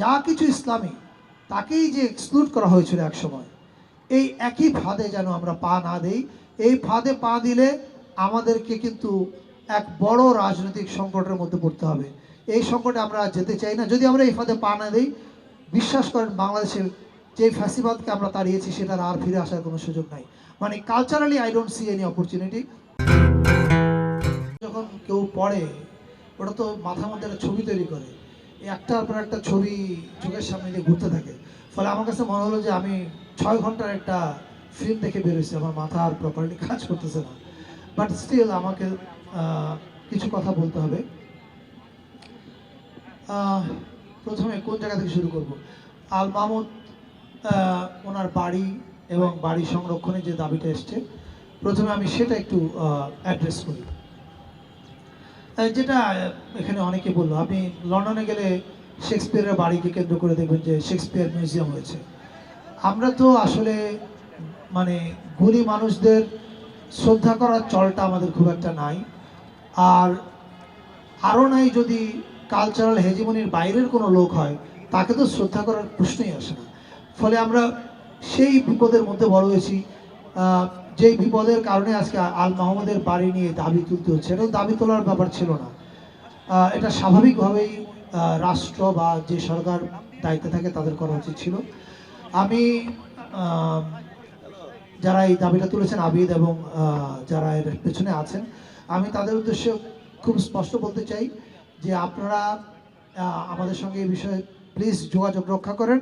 যা কিছু ইসলামী তাকেই যে এক্সক্লুড করা হয়েছিল একসময়, এই একই ফাঁদে যেন আমরা পা না দেই। এই ফাঁদে পা দিলে আমাদেরকে কিন্তু এক বড় রাজনৈতিক সংকটের মধ্যে পড়তে হবে। এই সংকটে আমরা যেতে চাই না। যদি আমরা এই ফাঁদে পা না দিই, বিশ্বাস করেন বাংলাদেশের যে ফ্যাসিবাদকে আমরা তাড়িয়েছি সেটার আর ফিরে আসার কোনো সুযোগ নাই। মানে culturally I don't see any opportunity. যখন কেউ পড়ে, ওটা তো মাথার মধ্যে একটা ছবি তৈরি করে, একটার পর একটা ছবি চোখের সামনে দিয়ে ঘুরতে থাকে। ফলে আমার কাছে মনে হলো যে আমি 6 ঘন্টার একটা ফিল্ম দেখে বেরোয়েছি, আমার মাথা আর প্রপারলি কাজ করতেছে না। বাট স্টিল আমাকে কিছু কথা বলতে হবে। প্রথমে কোন জায়গা থেকে শুরু করব? আল মাহমুদ ওনার বাড়ি এবং বাড়ি সংরক্ষণের যে দাবিটা এসছে, প্রথমে আমি সেটা একটু অ্যাড্রেস করি। যেটা এখানে অনেকে বললো, আপনি লন্ডনে গেলে শেক্সপিয়ারের বাড়িকে কেন্দ্র করে দেখবেন যে শেক্সপিয়ার মিউজিয়াম হয়েছে। আমরা তো আসলে মানে গুণী মানুষদের শ্রদ্ধা করার চলটা আমাদের খুব একটা নাই। আর আরও নাই যদি কালচারাল হেজিমনির বাইরের কোনো লোক হয়, তাকে তো শ্রদ্ধা করার প্রশ্নই আসে না। ফলে আমরা সেই বিপদের মধ্যে বড় হয়েছি, যেই বিপদের কারণে আজকে আল মাহমুদের বাড়ি নিয়ে দাবি তুলতে হচ্ছে। এটা দাবি তোলার ব্যাপার ছিল না। এটা স্বাভাবিকভাবেই রাষ্ট্র বা যে সরকার দায়িত্বে থাকে তাদের করা উচিত ছিল। আমি যারা এই দাবিটা তুলেছেন, আবিদ এবং যারা এর পেছনে আছেন, আমি তাদের উদ্দেশ্যে খুব স্পষ্ট বলতে চাই যে আপনারা আমাদের সঙ্গে এই বিষয়ে প্লিজ যোগাযোগ রক্ষা করেন।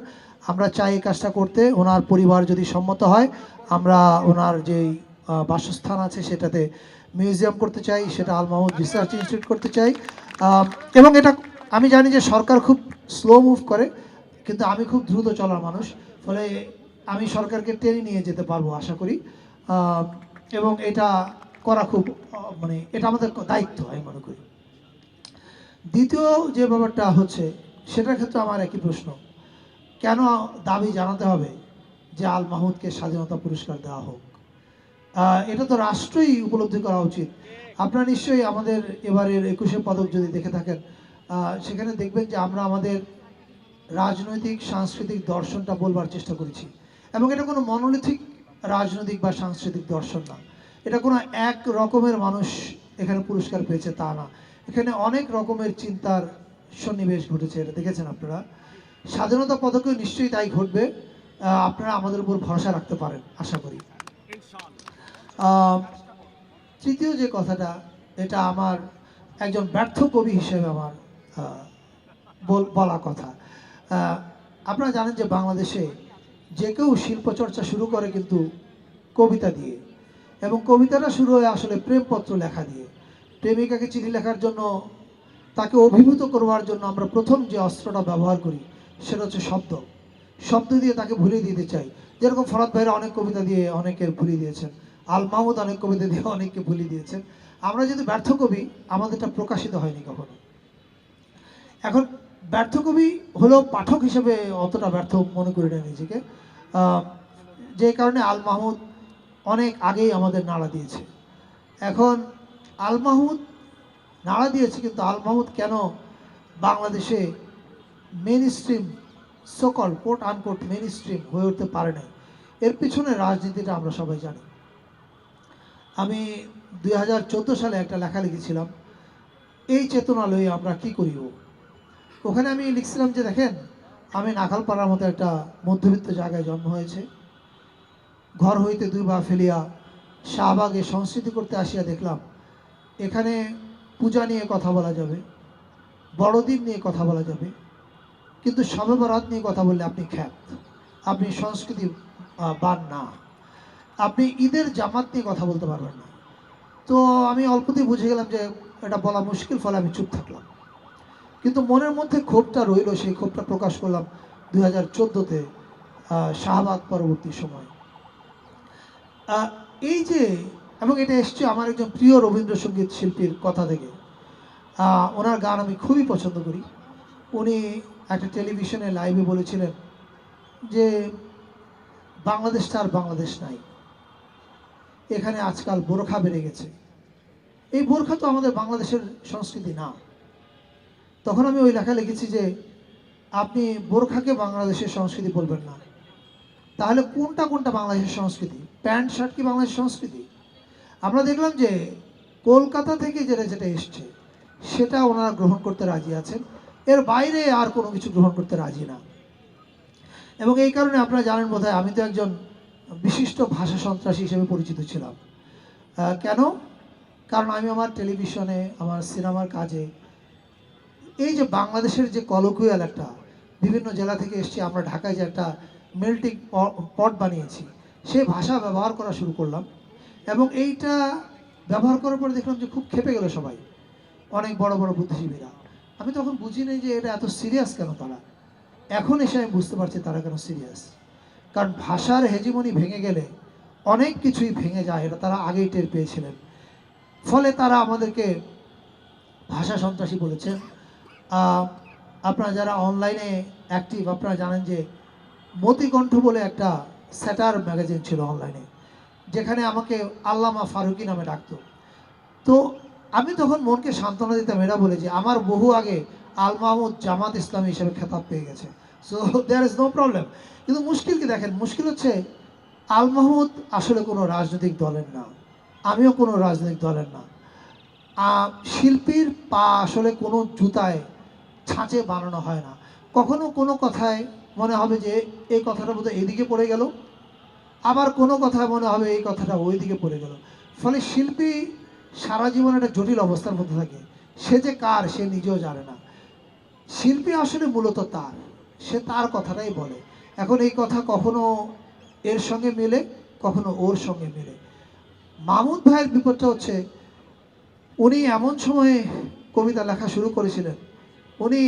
আমরা চাই এই কাজটা করতে। ওনার পরিবার যদি সম্মত হয়, আমরা ওনার যেই বাসস্থান আছে সেটাতে মিউজিয়াম করতে চাই, সেটা আল মাহমুদ রিসার্চ ইনস্টিটিউট করতে চাই। এবং এটা আমি জানি যে সরকার খুব স্লো মুভ করে, কিন্তু আমি খুব দ্রুত চলার মানুষ, ফলে আমি সরকারকে টেনে নিয়ে যেতে পারবো আশা করি। এবং এটা করা খুব মানে এটা আমাদের দায়িত্ব আমি মনে করি। দ্বিতীয় যে ব্যাপারটা হচ্ছে, সেটার ক্ষেত্রে আমার একই প্রশ্ন, কেন দাবি জানাতে হবে যে আল মাহমুদকে স্বাধীনতা পুরস্কার দেওয়া হোক? এটা তো রাষ্ট্রই উপলব্ধি করা উচিত। আপনারা নিশ্চয়ই আমাদের এবারের 21শে পদক যদি দেখে থাকেন, সেখানে দেখবেন যে আমরা আমাদের রাজনৈতিক সাংস্কৃতিক দর্শনটা বলবার চেষ্টা করেছি। এবং এটা কোনো মনোলিথিক রাজনৈতিক বা সাংস্কৃতিক দর্শন না। এটা কোনো এক রকমের মানুষ এখানে পুরস্কার পেয়েছে তা না। এখানে অনেক রকমের চিন্তার সন্নিবেশ ঘটেছে, এটা দেখেছেন আপনারা। স্বাধীনতা পদকেও নিশ্চয়ই তাই ঘটবে। আপনারা আমাদের উপর ভরসা রাখতে পারেন আশা করি। তৃতীয় যে কথাটা, এটা আমার একজন ব্যর্থ কবি হিসেবে আমার বলা কথা। আপনারা জানেন যে বাংলাদেশে যে কেউ শিল্পচর্চা শুরু করে কিন্তু কবিতা দিয়ে, এবং কবিতাটা শুরু হয় আসলে প্রেমপত্র লেখা দিয়ে। প্রেমিকাকে চিঠি লেখার জন্য, তাকে অভিভূত করবার জন্য আমরা প্রথম যে অস্ত্রটা ব্যবহার করি সেটা হচ্ছে শব্দ। শব্দ দিয়ে তাকে ভুলিয়ে দিতে চাই। যেরকম ফরাদ ভাইরা অনেক কবিতা দিয়ে অনেকের ভুলিয়ে দিয়েছেন, আল মাহমুদ অনেক কবিতা দিয়ে অনেককে ভুলিয়ে দিয়েছেন। আমরা যদি ব্যর্থ কবি, আমাদেরটা প্রকাশিত হয়নি কখনো। এখন ব্যর্থ কবি হলেও পাঠক হিসেবে অতটা ব্যর্থ মনে করি না নিজেকে, যে কারণে আল মাহমুদ অনেক আগেই আমাদের নাড়া দিয়েছে। এখন আল মাহমুদ নাড়া দিয়েছে, কিন্তু আল মাহমুদ কেন বাংলাদেশে মেন স্ট্রিম, সকল কোট আনকোট মেন স্ট্রিম হয়ে উঠতে পারে নাই, এর পিছনে রাজনীতিটা আমরা সবাই জানি। আমি 2014 সালে একটা লেখা লিখেছিলাম, এই চেতনা লয়ে আমরা কি করিব। ওখানে আমি লিখছিলাম যে দেখেন, আমি নাখালপাড়ার মতো একটা মধ্যবিত্ত জায়গায় জন্ম হয়েছে। ঘর হইতে 2 পা ফেলিয়া শাহবাগে সংস্কৃতি করতে আসিয়া দেখলাম, এখানে পূজা নিয়ে কথা বলা যাবে, বড়দিন নিয়ে কথা বলা যাবে, কিন্তু শবে বরাত নিয়ে কথা বললে আপনি খ্যাত, আপনি সংস্কৃতি বান না, আপনি ঈদের জামাত নিয়ে কথা বলতে পারবেন না। তো আমি অল্পতেই বুঝে গেলাম যে এটা বলা মুশকিল, ফলে আমি চুপ থাকলাম। কিন্তু মনের মধ্যে ক্ষোভটা রইল, সেই ক্ষোভটা প্রকাশ করলাম 2014-তে শাহবাগ পরবর্তী সময়। এই যে, এবং এটা এসছে আমার একজন প্রিয় রবীন্দ্রসঙ্গীত শিল্পীর কথা থেকে। ওনার গান আমি খুবই পছন্দ করি। উনি একটা টেলিভিশনে লাইভে বলেছিলেন যে বাংলাদেশটা আর বাংলাদেশ নাই, এখানে আজকাল বোরখা বেড়ে গেছে। এই বোরখা তো আমাদের বাংলাদেশের সংস্কৃতি না। তখন আমি ওই লেখা লিখেছি যে আপনি বোরখাকে বাংলাদেশের সংস্কৃতি বলবেন না, তাহলে কোনটা কোনটা বাংলাদেশের সংস্কৃতি? প্যান্ট শার্ট কি বাংলাদেশের সংস্কৃতি? আমরা দেখলাম যে কলকাতা থেকে যেটা যেটা এসছে সেটা ওনারা গ্রহণ করতে রাজি আছেন, এর বাইরে আর কোনো কিছু গ্রহণ করতে রাজি না। এবং এই কারণে আপনারা জানেন বোধহয় আমি তো একজন বিশিষ্ট ভাষা সন্ত্রাসী হিসেবে পরিচিত ছিলাম। কেন? কারণ আমি আমার টেলিভিশনে, আমার সিনেমার কাজে এই যে বাংলাদেশের যে কলোকুয়াল একটা, বিভিন্ন জেলা থেকে এসছি আমরা, ঢাকায় যে একটা মেল্টিং পট বানিয়েছি, সেই ভাষা ব্যবহার করা শুরু করলাম। এবং এইটা ব্যবহার করার পরে দেখলাম যে খুব ক্ষেপে গেল সবাই, অনেক বড় বড় বুদ্ধিজীবীরা। আমি তখন বুঝিনি যে এটা এত সিরিয়াস কেন তারা। এখন এসে আমি বুঝতে পারছি তারা কেন সিরিয়াস। কারণ ভাষার হেজিমনি ভেঙে গেলে অনেক কিছুই ভেঙে যায়, এটা তারা আগেই টের পেয়েছিলেন। ফলে তারা আমাদেরকে ভাষা সন্ত্রাসী বলেছেন। আপনারা যারা অনলাইনে অ্যাক্টিভ আপনারা জানেন যে মতিকণ্ঠ বলে একটা স্যাটার ম্যাগাজিন ছিল অনলাইনে, যেখানে আমাকে আল্লামা ফারুকি নামে ডাকতো। তো আমি তখন মনকে সান্ত্বনা দিতাম এটা বলে যে আমার বহু আগে আল মাহমুদ জামাত ইসলামী হিসেবে খেতাব পেয়ে গেছে, so there is no problem. কিন্তু মুশকিল কি দেখেন, মুশকিল হচ্ছে আল মাহমুদ আসলে কোনো রাজনৈতিক দলের না, আমিও কোনো রাজনৈতিক দলের না। শিল্পীর পা আসলে কোনো জুতায় ছাঁচে বানানো হয় না। কখনো কোনো কথায় মনে হবে যে এই কথাটা বোধহয় এইদিকে পড়ে গেল, আবার কোনো কথায় মনে হবে এই কথাটা ওই দিকে পড়ে গেল। ফলে শিল্পী সারা জীবন একটা জটিল অবস্থার মধ্যে থাকে, সে যে কার সে নিজেও জানে না। শিল্পী আসলে মূলত তার, সে তার কথাটাই বলে। এখন এই কথা কখনো এর সঙ্গে মেলে, কখনো ওর সঙ্গে মেলে। মাহমুদ ভাইয়ের বিপদটা হচ্ছে উনি এমন সময়ে কবিতা লেখা শুরু করেছিলেন, উনি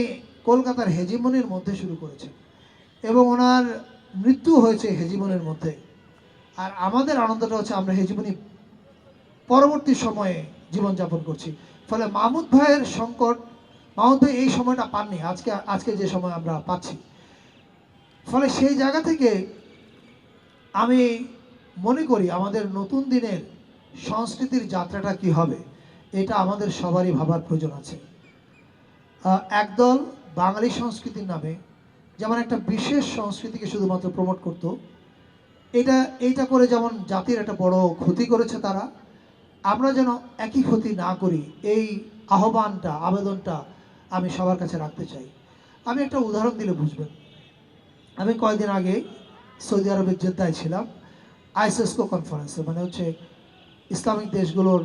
কলকাতার হেজিমনির মধ্যে শুরু করেছেন এবং ওনার মৃত্যু হয়েছে হেজিমনির মধ্যে। আর আমাদের আনন্দটা হচ্ছে আমরা হেজিমনি পরবর্তী সময়ে জীবনযাপন করছি। ফলে মাহমুদ ভাইয়ের সংকট, মাহমুদ ভাই এই সময়টা পাননি আজকে যে সময় আমরা পাচ্ছি। ফলে সেই জায়গা থেকে আমি মনে করি আমাদের নতুন দিনের সংস্কৃতির যাত্রাটা কি হবে, এটা আমাদের সবারই ভাবার প্রয়োজন আছে। একদল বাঙালি সংস্কৃতির নামে যেমন একটা বিশেষ সংস্কৃতিকে শুধুমাত্র প্রমোট করত, এইটা করে যেমন জাতির একটা বড় ক্ষতি করেছে তারা, আমরা যেন একই ক্ষতি না করি, এই আহ্বানটা, আবেদনটা আমি সবার কাছে রাখতে চাই। আমি একটা উদাহরণ দিলে বুঝবেন। আমি কয়েকদিন আগে সৌদি আরবের জেদ্দায় ছিলাম আইসেসকো কনফারেন্সে, মানে হচ্ছে ইসলামিক দেশগুলোর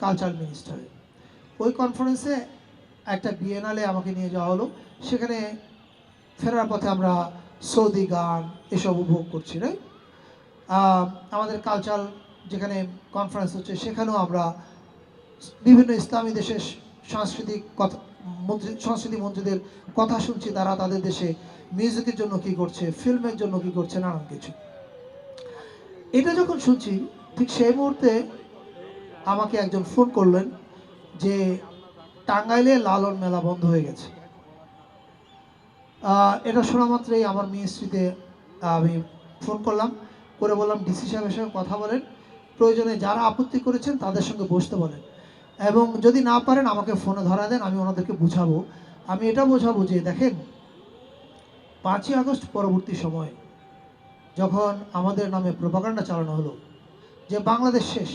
কালচার মিনিস্টারে। ওই কনফারেন্সে একটা বিএনএলে আমাকে নিয়ে যাওয়া হলো। সেখানে ফেরার পথে আমরা সৌদি গান এসব উপভোগ করছি, রাইট? আমাদের কালচার যেখানে কনফারেন্স হচ্ছে সেখানেও আমরা বিভিন্ন ইসলামী দেশের সাংস্কৃতিক কথা, সংস্কৃতি মন্ত্রীদের কথা শুনছি, তারা তাদের দেশে মিউজিকের জন্য কি করছে, ফিল্মের জন্য কি করছে, নানান কিছু। এটা যখন শুনছি ঠিক সেই মুহূর্তে আমাকে একজন ফোন করলেন যে টাঙ্গাইলে লালন মেলা বন্ধ হয়ে গেছে। এটা শোনা মাত্রই আমার মিনিস্ট্রিতে আমি ফোন করলাম, করে বললাম ডিসি সাহেবের সঙ্গে কথা বলেন, প্রয়োজনে যারা আপত্তি করেছেন তাদের সঙ্গে বসতে বলেন, এবং যদি না পারেন আমাকে ফোনে ধরা দেন, আমি ওনাদেরকে বুঝাবো। আমি এটা বোঝাবো যে দেখেন 5ই আগস্ট পরবর্তী সময়ে যখন আমাদের নামে প্রোপাগান্ডা চালানো হলো যে বাংলাদেশ শেষ,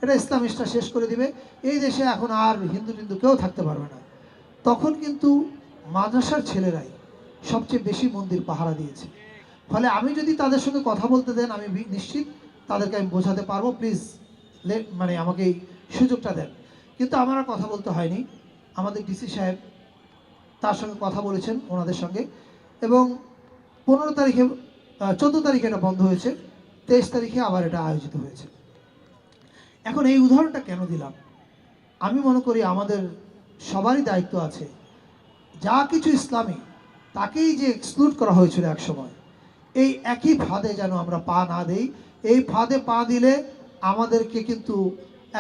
এটা ইসলামিস্টরা শেষ করে দিবে, এই দেশে এখন আর হিন্দু টিন্দু কেউ থাকতে পারবে না, তখন কিন্তু মাদ্রাসার ছেলেরাই সবচেয়ে বেশি মন্দির পাহারা দিয়েছে। ফলে আমি যদি তাদের সঙ্গে কথা বলতে দেন, আমি নিশ্চিত তাদেরকে আমি বোঝাতে পারবো, প্লিজ মানে আমাকে এই সুযোগটা দেন। কিন্তু আমার আর কথা বলতে হয়নি, আমাদের ডিসি সাহেব তার সঙ্গে কথা বলেছেন ওনাদের সঙ্গে, এবং 15 তারিখে 14 তারিখে এটা বন্ধ হয়েছে, 23 তারিখে আবার এটা আয়োজিত হয়েছে। এখন এই উদাহরণটা কেন দিলাম, আমি মনে করি আমাদের সবারই দায়িত্ব আছে, যা কিছু ইসলামী তাকেই যে এক্সক্লুড করা হয়েছিল এক সময়, এই একই ফাঁদে যেন আমরা পা না দেই। এই ফাঁদে পা দিলে আমাদেরকে কিন্তু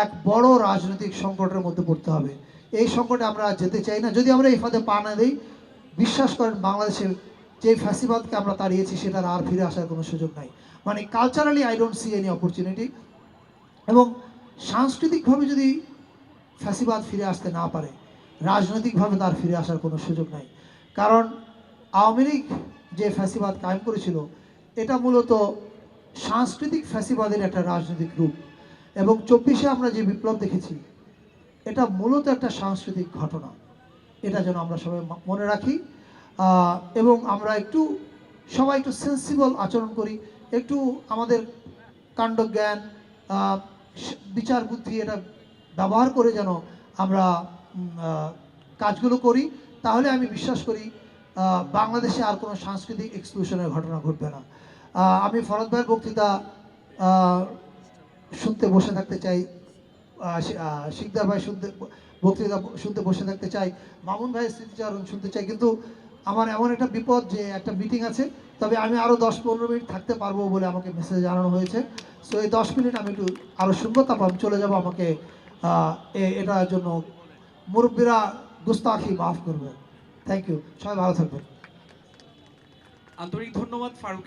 এক বড় রাজনৈতিক সংকটের মধ্যে পড়তে হবে। এই সংকটে আমরা যেতে চাই না। যদি আমরা এই ফাঁদে পা না দিই, বিশ্বাস করেন বাংলাদেশের যে ফ্যাসিবাদকে আমরা তাড়িয়েছি সেটার আর ফিরে আসার কোনো সুযোগ নাই। মানে culturally I don't see any opportunity, এবং সাংস্কৃতিকভাবে যদি ফ্যাসিবাদ ফিরে আসতে না পারে, রাজনৈতিকভাবে তার ফিরে আসার কোনো সুযোগ নাই। কারণ আওয়ামী লীগ যে ফ্যাসিবাদ কায়েম করেছিল এটা মূলত সাংস্কৃতিক ফ্যাসিবাদের একটা রাজনৈতিক রূপ, এবং 24-এ আমরা যে বিপ্লব দেখেছি এটা মূলত একটা সাংস্কৃতিক ঘটনা। এটা যেন আমরা সবাই মনে রাখি, এবং আমরা সবাই একটু সেন্সিবল আচরণ করি, একটু আমাদের কাণ্ডজ্ঞান, বিচার বুদ্ধি এটা ব্যবহার করে যেন আমরা কাজগুলো করি। তাহলে আমি বিশ্বাস করি বাংলাদেশে আর কোনো সাংস্কৃতিক এক্সক্লুশনের ঘটনা ঘটবে না। আমি ফরদ ভাইয়ের বক্তৃতা শুনতে বসে থাকতে চাই, শিকদার ভাই বক্তৃতা শুনতে বসে থাকতে চাই, মামুন ভাইয়ের স্মৃতিচারণ শুনতে চাই, কিন্তু আমার এমন একটা বিপদ যে একটা মিটিং আছে, তবে আমি আরও 10-15 মিনিট থাকতে পারবো বলে আমাকে মেসেজ জানানো হয়েছে। সো এই 10 মিনিট আমি একটু আরও শুনবো, তারপর আমি চলে যাবো। আমাকে এটার জন্য মুরব্বীরা গুস্তাখি মাফ করবেন। থ্যাংক ইউ, সবাই ভালো থাকবেন। আন্তরিক ধন্যবাদ ফারুক।